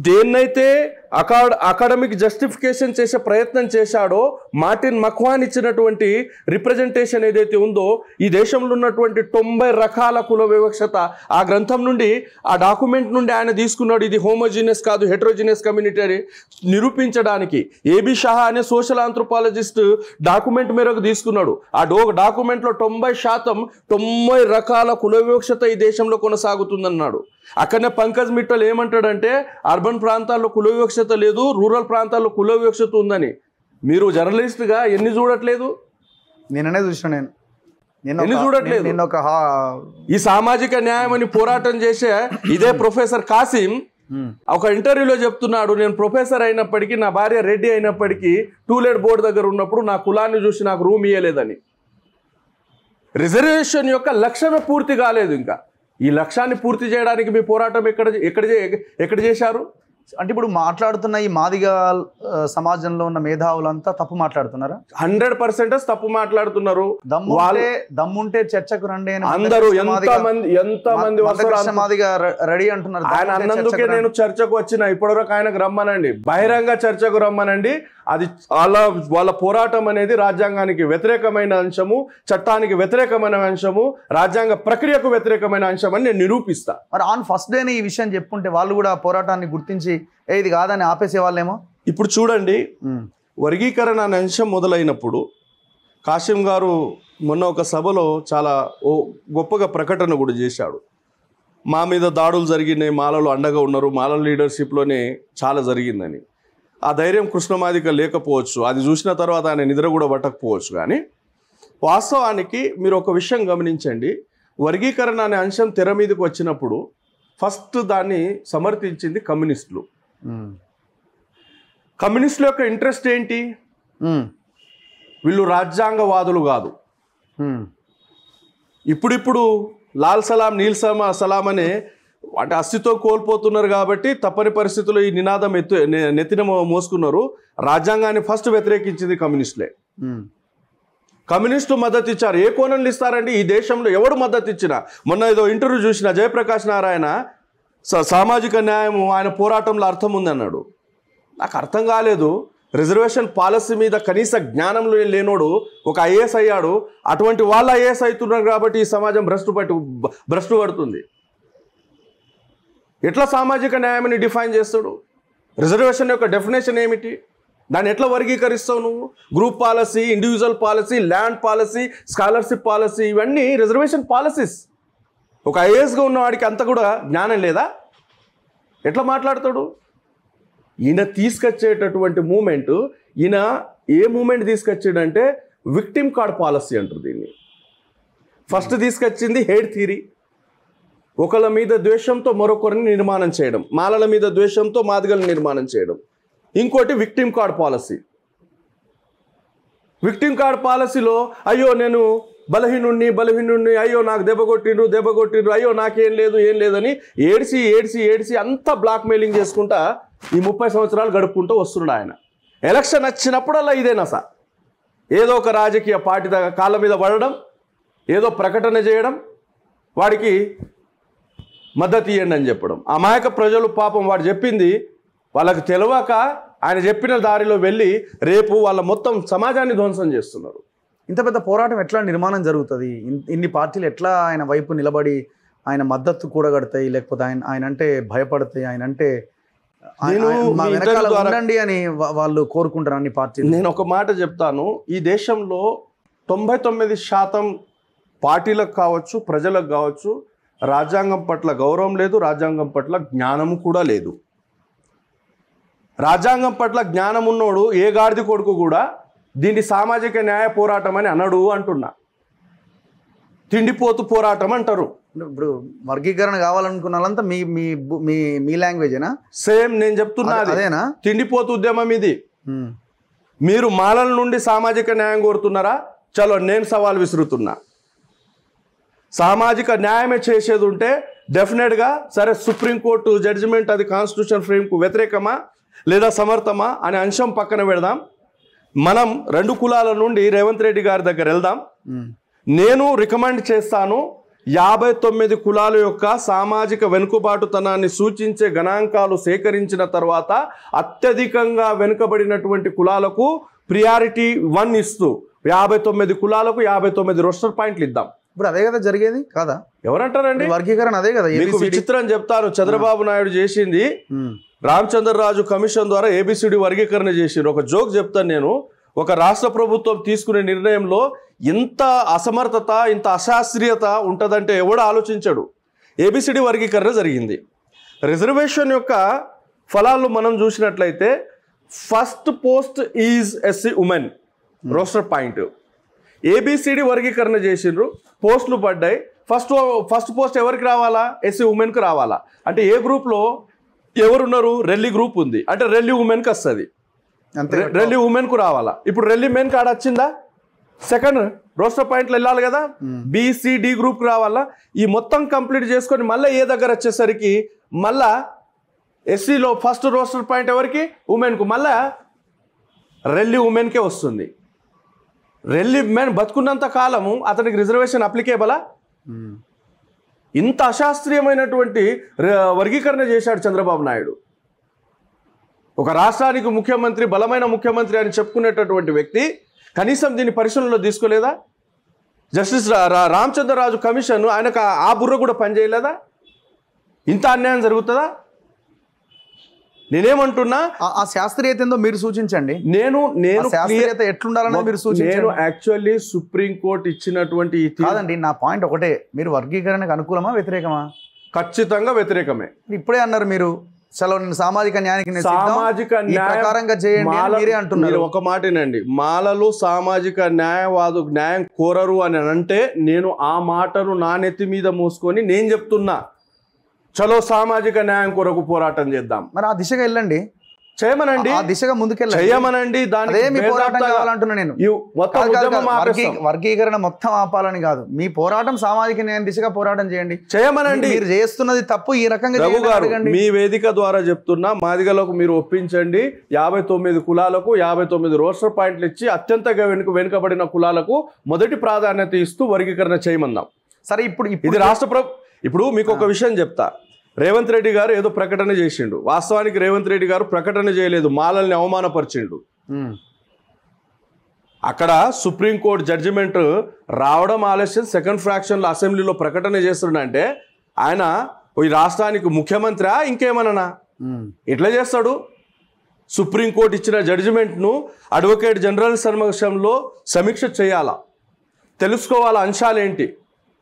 దేన్నైతే academic justification చేసే ప్రయత్నం చేశాడో మార్టిన్ మక్వాన్ ఇచ్చినటువంటి రిప్రజెంటేషన్ ఏదైతే ఉందో ఈ దేశంలో ఉన్నటువంటి 90 రకాల కుల వివక్షత ఆ గ్రంథం నుండి ఆ డాక్యుమెంట్ నుండి ఆయన తీసుకున్నాడు. ఇది హోమోజీనియస్ కాదు, హెట్రోజీనియస్ కమ్యూనిటీ అని నిరూపించడానికి ఏబి షహా అనే సోషల్ ఆంథ్రోపాలజిస్ట్ డాక్యుమెంట్ మేరకు తీసుకున్నాడు. ఆ డాక్యుమెంట్లో 90% 90 రకాల కుల వివక్షత ఈ దేశంలో కొనసాగుతుందన్నాడు. అక్కడనే పంకజ్ మిట్టల్ ఏమంటాడంటే అర్బన్ ప్రాంతాల్లో కుల వివక్షత లేదు, రూరల్ ప్రాంతాల్లో కుల వివక్షత ఉందని. మీరు జర్నలిస్ట్గా ఎన్ని చూడట్లేదు? నిన్ననే చూసిన ఎన్ని చూడట్లేదు? ఈ సామాజిక న్యాయం అని పోరాటం చేసే ఇదే ప్రొఫెసర్ కాసిం ఒక ఇంటర్వ్యూలో చెప్తున్నాడు, నేను ప్రొఫెసర్ అయినప్పటికీ నా భార్య రెడ్డి అయినప్పటికీ టూలెట్ బోర్డు దగ్గర ఉన్నప్పుడు నా కులాన్ని చూసి నాకు రూమ్ ఇయ్యలేదని. రిజర్వేషన్ యొక్క లక్ష్యమే పూర్తి కాలేదు. ఇంకా ఈ లక్ష్యాన్ని పూర్తి చేయడానికి మీ పోరాటం ఎక్కడ చేశారు? అంటే ఇప్పుడు మాట్లాడుతున్న ఈ మాదిగ సమాజంలో ఉన్న మేధావులంతా తప్పు మాట్లాడుతున్నారా? 100% తప్పు మాట్లాడుతున్నారు. దమ్ముంటే చర్చకు రండి అని అందరూ ఎంతమంది మాదిగ రెడీ అంటున్నారు. ఆయన అన్నందుకే నేను చర్చకు వచ్చిన. ఇప్పటివరకు ఆయనకు రమ్మనండి, బహిరంగ చర్చకు రమ్మనండి. అది వాళ్ళ పోరాటం అనేది రాజ్యాంగానికి వ్యతిరేకమైన అంశము, చట్టానికి వ్యతిరేకమైన అంశము, రాజ్యాంగ ప్రక్రియకు వ్యతిరేకమైన అంశం అని నేను నిరూపిస్తా. మరి ఆన్ ఫస్ట్ డేనే ఈ విషయం చెప్పుంటే వాళ్ళు కూడా పోరాటాన్ని గుర్తించి ఇది కాదని ఆపేసే వాళ్ళేమో. ఇప్పుడు చూడండి, వర్గీకరణ అనే అంశం మొదలైనప్పుడు కాసిం గారు మొన్న ఒక సభలో చాలా గొప్పగా ప్రకటన కూడా చేశాడు. మా మీద దాడులు జరిగినాయి, మాలలో అండగా ఉన్నారు, మాల లీడర్షిప్లోనే చాలా జరిగిందని. ఆ ధైర్యం కృష్ణమాదిక లేకపోవచ్చు, అది చూసిన తర్వాత ఆయన నిద్ర కూడా పట్టకపోవచ్చు. కానీ వాస్తవానికి మీరు ఒక విషయం గమనించండి, వర్గీకరణ అనే అంశం తెర మీదకి వచ్చినప్పుడు ఫస్ట్ దాన్ని సమర్థించింది కమ్యూనిస్టులు. కమ్యూనిస్టుల యొక్క ఇంట్రెస్ట్ ఏంటి? వీళ్ళు రాజ్యాంగవాదులు కాదు. ఇప్పుడిప్పుడు లాల్ సలాం నీల్ సలాం అనే అంటే అస్తిత్వం కోల్పోతున్నారు కాబట్టి తప్పని పరిస్థితుల్లో ఈ నినాదం నెత్తిన మోసుకున్నారు. రాజ్యాంగాన్ని ఫస్ట్ వ్యతిరేకించింది కమ్యూనిస్టులే. కమ్యూనిస్టు మద్దతు ఇచ్చారు. ఏ కోణంలో ఇస్తారండి? ఈ దేశంలో ఎవడు మద్దతు ఇచ్చినా, మొన్న ఏదో ఇంటర్వ్యూ చూసిన జయప్రకాష్ నారాయణ సామాజిక న్యాయం ఆయన పోరాటంలో అర్థం ఉందన్నాడు. నాకు అర్థం కాలేదు. రిజర్వేషన్ పాలసీ మీద కనీస జ్ఞానంలో లేనోడు ఒక ఐఏఎస్ అయ్యాడు. అటువంటి వాళ్ళు ఐఏఎస్ అవుతున్నారు కాబట్టి ఈ సమాజం భ్రష్టు పడుతుంది. ఎట్లా సామాజిక న్యాయాన్ని డిఫైన్ చేస్తాడు? రిజర్వేషన్ యొక్క డెఫినేషన్ ఏమిటి? దాన్ని ఎట్లా వర్గీకరిస్తావు నువ్వు? Group policy, individual policy, land policy, scholarship policy, ఇవన్నీ రిజర్వేషన్ పాలసీస్. ఒక ఐఏఎస్గా ఉన్నవాడికి అంత కూడా జ్ఞానం లేదా? ఎట్లా మాట్లాడతాడు? ఈయన తీసుకొచ్చేటటువంటి మూమెంట్, ఈయన ఏ మూమెంట్ తీసుకొచ్చాడంటే విక్టిమ్ కార్డ్ పాలసీ అంటారు దీన్ని. ఫస్ట్ తీసుకొచ్చింది హేట్ థియరీ, ఒకళ్ళ మీద ద్వేషంతో మరొకరిని నిర్మాణం చేయడం, మాలల మీద ద్వేషంతో మాదిగలను నిర్మాణం చేయడం. ఇంకోటి victim card policy. Victim card పాలసీలో అయ్యో నేను బలహీనుణ్ణి, అయ్యో నాకు దెబ్బ కొట్టిండ్రు, అయ్యో నాకేం లేదని ఏడ్చి అంతా బ్లాక్మెయిలింగ్ చేసుకుంటా ఈ 30 సంవత్సరాలు గడుపుకుంటూ వస్తున్నాడు ఆయన. ఎలక్షన్ వచ్చినప్పుడల్లా ఇదేనా సార్? ఏదో ఒక రాజకీయ పార్టీ కాళ్ళ మీద పడడం, ఏదో ప్రకటన చేయడం, వాడికి మద్దతు ఇవ్వండి అని చెప్పడం. అమాయక ప్రజలు పాపం వాడు చెప్పింది వాళ్ళకి తెలియక ఆయన చెప్పిన దారిలో వెళ్ళి రేపు వాళ్ళ మొత్తం సమాజాన్ని ధ్వంసం చేస్తున్నారు. ఇంత పెద్ద పోరాటం ఎట్లా నిర్మాణం జరుగుతుంది? ఇన్ని పార్టీలు ఎట్లా ఆయన వైపు నిలబడి ఆయన మద్దతు కూడగడతాయి? లేకపోతే ఆయన అంటే భయపడతాయి, ఆయన అంటే ఉండండి అని వాళ్ళు కోరుకుంటారు అన్ని పార్టీలు? నేను ఒక మాట చెప్తాను, ఈ దేశంలో 99% పార్టీలకు కావచ్చు, ప్రజలకు కావచ్చు, రాజ్యాంగం పట్ల గౌరవం లేదు, రాజ్యాంగం పట్ల జ్ఞానం కూడా లేదు. రాజ్యాంగం పట్ల జ్ఞానం ఉన్నోడు ఏ గాడిది కొడుకు కూడా దీన్ని సామాజిక న్యాయ పోరాటం అని అనడు అంటున్నా. తిండిపోతు పోరాటం అంటారు. ఇప్పుడు వర్గీకరణ కావాలనుకున్న వాళ్ళంతా మీ మీ మీ లాంగ్వేజేనా? సేమ్ నేను చెప్తున్నా అదేనా? తిండిపోతు ఉద్యమం ఇది. మీరు మాలల నుండి సామాజిక న్యాయం కోరుతున్నారా? చలో నేను సవాల్ విసురుతున్నా. సామాజిక న్యాయమే చేసేది ఉంటే డెఫినెట్గా సరే సుప్రీంకోర్టు జడ్జిమెంట్ అది కాన్స్టిట్యూషన్ ఫ్రేమ్కు వ్యతిరేకమా లేదా సమర్థమా అనే అంశం పక్కన పెడదాం. మనం 2 కులాల నుండి రేవంత్ రెడ్డి గారి దగ్గర వెళ్దాం. నేను రికమెండ్ చేస్తాను, 59 కులాల యొక్క సామాజిక వెనుకబాటుతనాన్ని సూచించే గణాంకాలు సేకరించిన తర్వాత అత్యధికంగా వెనుకబడినటువంటి కులాలకు ప్రియారిటీ 1 ఇస్తూ 59 కులాలకు 59 రోస్టర్ పాయింట్లు ఇద్దాం. ఇప్పుడు అదే కదా జరిగేది కాదా? ఎవరంటారండి? వర్గీకరణ అదే కదా. మీకు విచిత్రం చెప్తాను. చంద్రబాబు నాయుడు చేసింది రామచంద్రరాజు కమిషన్ ద్వారా ఏబిసిడి వర్గీకరణ చేసిండ్రు. ఒక జోక్ చెప్తాను నేను. ఒక రాష్ట్ర ప్రభుత్వం తీసుకునే నిర్ణయంలో ఇంత అసమర్థత, ఇంత అశాస్త్రీయత ఉంటుందంటే ఎవడు ఆలోచించడు. ఏబిసిడి వర్గీకరణ జరిగింది. రిజర్వేషన్ యొక్క ఫలాలు మనం చూసినట్లయితే first post is SC women roster point. ABCD వర్గీకరణ చేసిండ్రు, పోస్టులు పడ్డాయి. ఫస్ట్ పోస్ట్ ఎవరికి రావాలా? ఎస్సీ ఉమెన్కి రావాలా. అంటే ఏ గ్రూప్లో ఎవరున్నారు? రెల్లి గ్రూప్ ఉంది అంటే రెల్లి ఉమెన్కి వస్తుంది, రెల్లి ఉమెన్కు రావాలా. ఇప్పుడు రెల్లి మెన్ కాడ వచ్చిందా? సెకండ్ రోస్టర్ పాయింట్లు వెళ్ళాలి కదా, బిసిడి గ్రూప్కి రావాలా. ఈ మొత్తం కంప్లీట్ చేసుకొని మళ్ళీ ఏ దగ్గర వచ్చేసరికి మళ్ళా ఎస్సీలో ఫస్ట్ రోస్టర్ పాయింట్ ఎవరికి? ఉమెన్కు. మళ్ళా రెల్లి ఉమెన్కే వస్తుంది. రెల్లి మెన్ బతుకున్నంత కాలము అతనికి రిజర్వేషన్ అప్లికేబలా? ఇంత అశాస్త్రీయమైనటువంటి వర్గీకరణ చేశాడు చంద్రబాబు నాయుడు. ఒక రాష్ట్రానికి ముఖ్యమంత్రి, బలమైన ముఖ్యమంత్రి అని చెప్పుకునేటటువంటి వ్యక్తి కనీసం దీన్ని పరిశీలనలో తీసుకోలేదా? జస్టిస్ రామచంద్రరాజు కమిషన్ ఆయనకు ఆ బుర్ర కూడా పనిచేయలేదా? ఇంత అన్యాయం జరుగుతుందా? నేనేమంటున్నా, ఆ శాస్త్రీయత ఏందో మీరు సూచించండి. నేను శాస్త్రీయత ఎట్లుండాలని మీరు సూచించండి. నేను యాక్చువల్లీ సుప్రీంకోర్టు ఇచ్చినటువంటి కాదండి, నా పాయింట్ ఒకటే. మీరు వర్గీకరణకు అనుకూలమా వ్యతిరేకమా? ఖచ్చితంగా వ్యతిరేకమే. ఇప్పుడే అన్నారు మీరు, సెలవు సామాజిక న్యాయానికి సామాజిక ప్రకారంగా చేయండి మీరే అంటున్నారు. ఒక మాటేనండి, మాలలు సామాజిక న్యాయం కోరరు అని అంటే నేను ఆ మాటను నా నెత్తి మీద మూసుకొని నేను చెప్తున్నా, చలో సామాజిక న్యాయం కొరకు పోరాటం చేద్దాం. మరి ఆ దిశగా వెళ్ళండి, చేయమనండి, ఆ దిశగా ముందుకెళ్ళండి, చేయమనండి. అదే మీ పోరాటం కావాలంటున్నా నేను. వర్గీకరణ మొత్తం ఆపాలని కాదు, మీ పోరాటం సామాజిక న్యాయం దిశగా పోరాటం చేయండి, చేయమనండి. మీరు చేస్తున్నది తప్పు, ఈ రకంగా మీ వేదిక ద్వారా చెప్తున్నా, మాదిగలకు మీరు ఒప్పించండి. 59 కులాలకు 59 రోస్టర్ పాయింట్లు ఇచ్చి అత్యంతగా వెనుకబడిన కులాలకు మొదటి ప్రాధాన్యత ఇస్తూ వర్గీకరణ చేయమందాం. సరే, ఇది రాష్ట్ర ఇప్పుడు మీకు ఒక విషయం చెప్తా. రేవంత్ రెడ్డి గారు ఏదో ప్రకటన చేసిండు. వాస్తవానికి రేవంత్ రెడ్డి గారు ప్రకటన చేయలేదు, మాలల్ని అవమానపరిచిండు. అక్కడ సుప్రీంకోర్టు జడ్జిమెంట్ రావడం ఆలస్యం, సెకండ్ ఫ్రాక్షన్లో అసెంబ్లీలో ప్రకటన చేస్తుండంటే ఆయన ఈ రాష్ట్రానికి ముఖ్యమంత్రి ఇంకేమన్నా ఎట్లా చేస్తాడు? సుప్రీంకోర్టు ఇచ్చిన జడ్జిమెంట్ను అడ్వకేట్ జనరల్ సమక్షంలో సమీక్ష చేయాలా, తెలుసుకోవాలా అంశాలేంటి.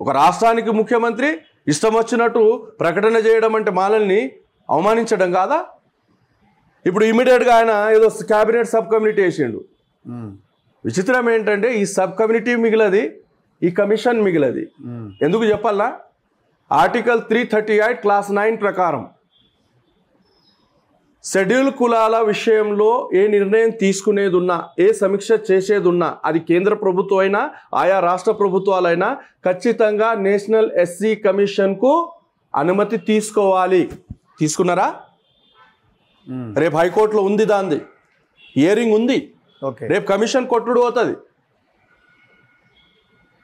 ఒక రాష్ట్రానికి ముఖ్యమంత్రి ఇష్టం వచ్చినట్టు ప్రకటన చేయడం అంటే మాలల్ని అవమానించడం కాదా? ఇప్పుడు ఇమీడియట్గా ఆయన ఏదో క్యాబినెట్ సబ్ కమిటీ వేసిండు. విచిత్రం ఏంటంటే ఈ సబ్ కమిటీ మిగిలది, ఈ కమిషన్ మిగిలది. ఎందుకు చెప్పాలా? ఆర్టికల్ 338 క్లాస్ 9 ప్రకారం షెడ్యూల్ కులాల విషయంలో ఏ నిర్ణయం తీసుకునేది ఉన్నా, ఏ సమీక్ష చేసేది ఉన్నా, అది కేంద్ర ప్రభుత్వం అయినా ఆయా రాష్ట్ర ప్రభుత్వాలైనా ఖచ్చితంగా నేషనల్ ఎస్సీ కమిషన్కు అనుమతి తీసుకోవాలి. తీసుకున్నారా? రేపు హైకోర్టులో ఉంది, దాంది హియరింగ్ ఉంది, రేపు కమిషన్ కొట్టుడు పోతుంది.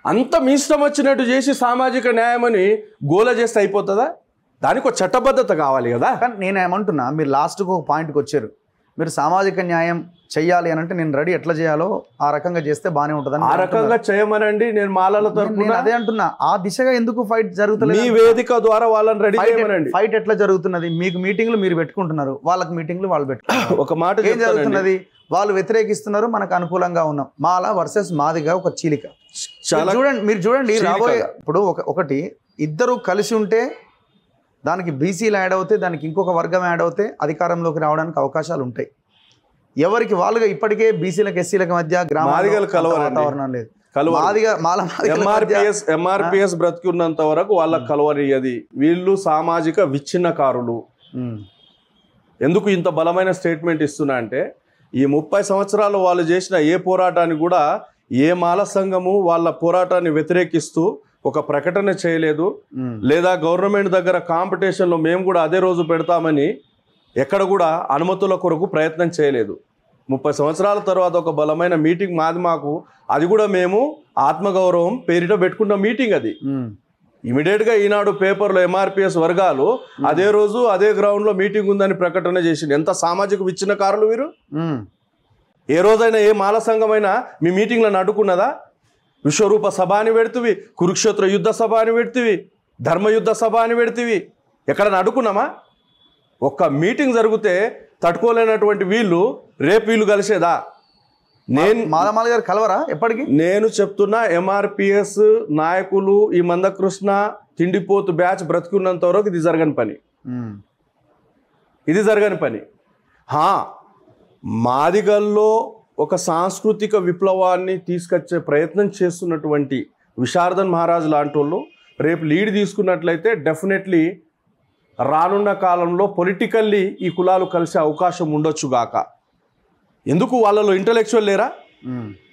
అంత మీ ఇష్టం వచ్చినట్టు చేసి సామాజిక న్యాయం అని గోల చేస్తే అయిపోతుందా? దానికి ఒక చట్టబద్ధత కావాలి కదా. కానీ నేనేమంటున్నా, మీరు లాస్ట్కి ఒక పాయింట్కి వచ్చారు. మీరు సామాజిక న్యాయం చెయ్యాలి అని అంటే నేను రెడీ, ఎట్లా చేయాలో ఆ రకంగా చేస్తే బాగానే ఉంటుందని. ఆ రకంగా చేయమనండి, నేను మాలల తరపున అదే అంటున్నా. ఆ దిశగా ఎందుకు ఫైట్ జరుగుతుంది? మీ వేదిక ద్వారా వాళ్ళని రెడీ చేయమనండి. ఫైట్ ఎట్లా జరుగుతున్నది? మీకు మీటింగ్లు మీరు పెట్టుకుంటున్నారు, వాళ్ళకి మీటింగ్లు వాళ్ళు పెట్టుకుంటున్నారు. ఒక మాట ఏం జరుగుతున్నది? వాళ్ళు వ్యతిరేకిస్తున్నారు, మనకు అనుకూలంగా ఉన్నాం. మాల వర్సెస్ మాదిగా ఒక చీలిక. చూడండి, మీరు చూడండి, రాబోయే ఇప్పుడు ఒకటి ఇద్దరు కలిసి ఉంటే దానికి బీసీలు యాడ్ అవుతాయి, దానికి ఇంకొక వర్గం యాడ్ అవుతాయి, అధికారంలోకి రావడానికి అవకాశాలు ఉంటాయి. ఎవరికి వాళ్ళుగా ఇప్పటికే బీసీలకు ఎస్సీలకు మధ్య వాతావరణం లేదు. ఎంఆర్పిఎస్ బ్రతికున్నంత వరకు వాళ్ళకి కలవరియది. వీళ్ళు సామాజిక విచ్ఛిన్నకారులు. ఎందుకు ఇంత బలమైన స్టేట్మెంట్ ఇస్తున్నా అంటే, ఈ 30 సంవత్సరాలు వాళ్ళు చేసిన ఏ పోరాటాన్ని కూడా ఏ మాల సంఘము వాళ్ళ పోరాటాన్ని వ్యతిరేకిస్తూ ఒక ప్రకటన చేయలేదు. లేదా గవర్నమెంట్ దగ్గర కాంపిటీషన్లో మేము కూడా అదే రోజు పెడతామని ఎక్కడ కూడా అనుమతుల కొరకు ప్రయత్నం చేయలేదు. 30 సంవత్సరాల తర్వాత ఒక బలమైన మీటింగ్ మాకు, అది కూడా మేము ఆత్మగౌరవం పేరిట పెట్టుకున్న మీటింగ్. అది ఇమీడియట్గా ఈనాడు పేపర్లో ఎంఆర్పిఎస్ వర్గాలు అదే రోజు అదే గ్రౌండ్లో మీటింగ్ ఉందని ప్రకటన చేసింది. ఎంత సామాజిక విచ్ఛిన్నకారులు వీరు. ఏ రోజైనా ఏ మాల సంఘమైనా మీ మీటింగ్లను అడ్డుకున్నదా? విశ్వరూప సభ అని పెడుతువి, కురుక్షేత్ర యుద్ధ సభ అని పెడుతువి, ధర్మయుద్ధ సభ అని పెడుతువి. ఎక్కడన్నా అడ్డుకున్నామా? ఒక్క మీటింగ్ జరిగితే తట్టుకోలేనటువంటి వీళ్ళు రేపు వీళ్ళు కలిసేదా? మాలమాల గారు కలవరా ఎప్పటికీ? నేను చెప్తున్నా, ఎంఆర్పిఎస్ నాయకులు ఈ మందకృష్ణ తిండిపోతు బ్యాచ్ బ్రతుకున్నంత వరకు ఇది జరగని పని. మాదిగల్లో ఒక సాంస్కృతిక విప్లవాన్ని తీసుకొచ్చే ప్రయత్నం చేస్తున్నటువంటి విశారదన్ మహారాజ్ లాంటి వాళ్ళు రేపు లీడ్ తీసుకున్నట్లయితే డెఫినెట్లీ రానున్న కాలంలో పొలిటికల్లీ ఈ కులాలు కలిసే అవకాశం ఉండొచ్చు గాక. ఎందుకు వాళ్ళలో ఇంటలెక్చువల్ లేరా?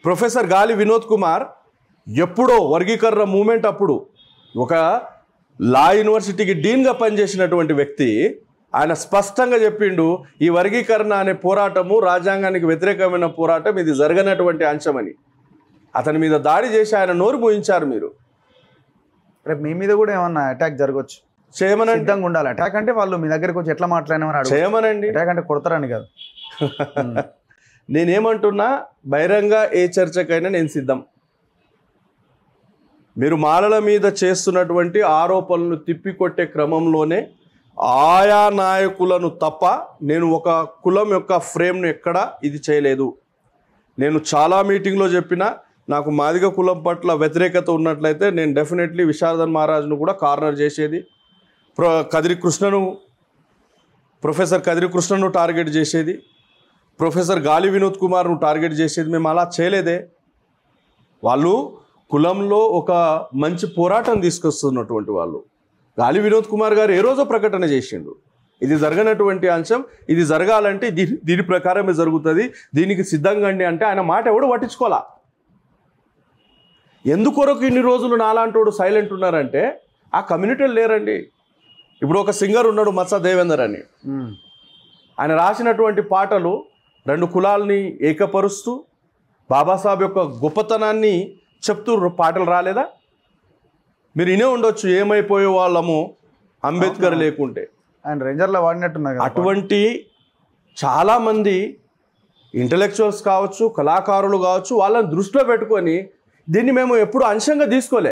ప్రొఫెసర్ గాలి వినోద్ కుమార్ ఎప్పుడో వర్గీకరణ మూమెంట్ అప్పుడు ఒక లా యూనివర్సిటీకి డీన్గా పనిచేసినటువంటి వ్యక్తి, ఆయన స్పష్టంగా చెప్పిండు, ఈ వర్గీకరణ అనే పోరాటము రాజ్యాంగానికి వ్యతిరేకమైన పోరాటం, ఇది జరగనటువంటి అంశమని. అతని మీద దాడి చేసి ఆయన నోరు మోయించారు. మీరు రేపు మీ మీద కూడా ఏమన్నా అటాక్ జరగవచ్చు, చేయమని సిద్ధంగా ఉండాలి. అటాక్ అంటే వాళ్ళు మీ దగ్గరకు వచ్చి ఎట్లా మాట్లాడినామని చేయమనండి. అటాక్ అంటే కొడతారని కాదు. నేనేమంటున్నా, బహిరంగ ఏ చర్చకైనా నేను సిద్ధం. మీరు మాలల మీద చేస్తున్నటువంటి ఆరోపణలను తిప్పికొట్టే క్రమంలోనే ఆయా నాయకులను తప్ప నేను ఒక కులం యొక్క ఫ్రేమ్ను ఎక్కడా ఇది చేయలేదు. నేను చాలా మీటింగ్లో చెప్పిన, నాకు మాదిగ కులం పట్ల వ్యతిరేకత ఉన్నట్లయితే నేను డెఫినెట్లీ విశారదన్ మహారాజ్ను కూడా కార్నర్ చేసేది, ప్రొఫెసర్ కదిరి కృష్ణను టార్గెట్ చేసేది, ప్రొఫెసర్ గాలి వినోద్ కుమార్ను టార్గెట్ చేసేది. మేము అలా చేయలేదే. వాళ్ళు కులంలో ఒక మంచి పోరాటం తీసుకొస్తున్నటువంటి వాళ్ళు. గాలి వినోద్ కుమార్ గారు ఏ రోజో ప్రకటన చేసిండు, ఇది జరగనటువంటి అంశం, ఇది జరగాలంటే దీని ప్రకారమే జరుగుతుంది, దీనికి సిద్ధంగా అండి అంటే ఆయన మాట ఎవడు పట్టించుకోవాలా. ఎందుకొరకు ఇన్ని రోజులు నాలాంటోడు సైలెంట్ ఉన్నారంటే ఆ కమ్యూనిటీలు లేరండి. ఇప్పుడు ఒక సింగర్ ఉన్నాడు మత్స దేవేందర్ అని, ఆయన రాసినటువంటి పాటలు రెండు కులాలని ఏకపరుస్తూ బాబాసాహెబ్ యొక్క గొప్పతనాన్ని చెప్తూ పాటలు రాలేదా? మీరు ఇనే ఉండొచ్చు, ఏమైపోయే వాళ్ళము అంబేద్కర్ లేకుంటే. ఆయన రేంజర్లో వాడినట్టున్నారు. అటువంటి చాలామంది ఇంటలెక్చువల్స్ కావచ్చు, కళాకారులు కావచ్చు, వాళ్ళని దృష్టిలో పెట్టుకొని దీన్ని మేము ఎప్పుడు అంశంగా తీసుకోలే.